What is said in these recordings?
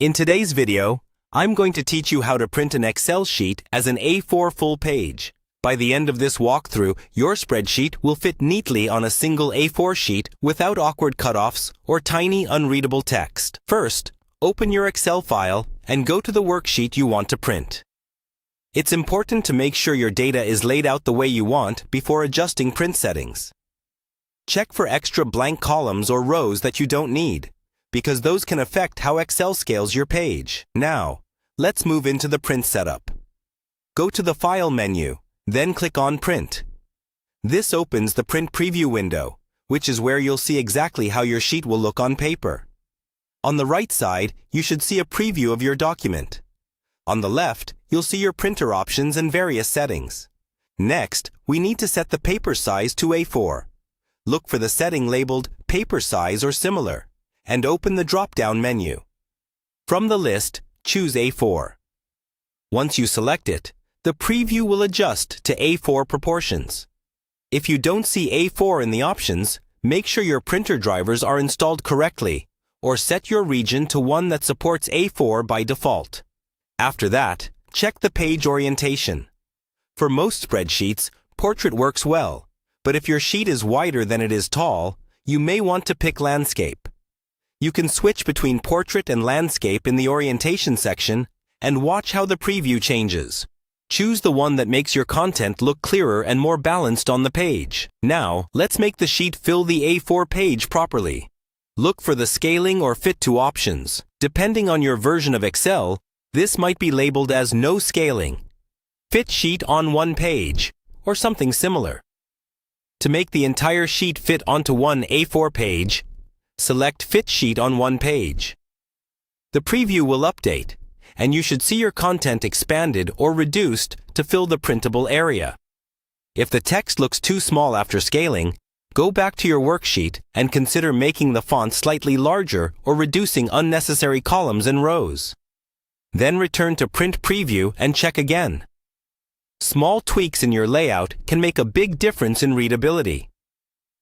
In today's video, I'm going to teach you how to print an Excel sheet as an A4 full page. By the end of this walkthrough, your spreadsheet will fit neatly on a single A4 sheet without awkward cutoffs or tiny unreadable text. First, open your Excel file and go to the worksheet you want to print. It's important to make sure your data is laid out the way you want before adjusting print settings. Check for extra blank columns or rows that you don't need, because those can affect how Excel scales your page. Now, let's move into the print setup. Go to the File menu, then click on Print. This opens the Print Preview window, which is where you'll see exactly how your sheet will look on paper. On the right side, you should see a preview of your document. On the left, you'll see your printer options and various settings. Next, we need to set the paper size to A4. Look for the setting labeled Paper Size or similar, and open the drop-down menu. From the list, choose A4. Once you select it, the preview will adjust to A4 proportions. If you don't see A4 in the options, make sure your printer drivers are installed correctly, or set your region to one that supports A4 by default. After that, check the page orientation. For most spreadsheets, portrait works well, but if your sheet is wider than it is tall, you may want to pick landscape. You can switch between portrait and landscape in the orientation section and watch how the preview changes. Choose the one that makes your content look clearer and more balanced on the page. Now, let's make the sheet fill the A4 page properly. Look for the Scaling or Fit to options. Depending on your version of Excel, this might be labeled as No Scaling, Fit Sheet on one page, or something similar. To make the entire sheet fit onto one A4 page, select Fit Sheet on one page. The preview will update, and you should see your content expanded or reduced to fill the printable area. If the text looks too small after scaling, go back to your worksheet and consider making the font slightly larger or reducing unnecessary columns and rows. Then return to Print Preview and check again. Small tweaks in your layout can make a big difference in readability.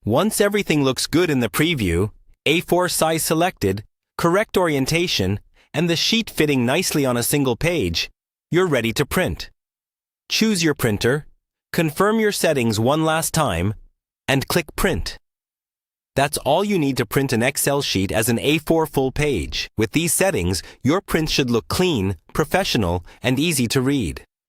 Once everything looks good in the preview, A4 size selected, correct orientation, and the sheet fitting nicely on a single page, you're ready to print. Choose your printer, confirm your settings one last time, and click Print. That's all you need to print an Excel sheet as an A4 full page. With these settings, your print should look clean, professional, and easy to read.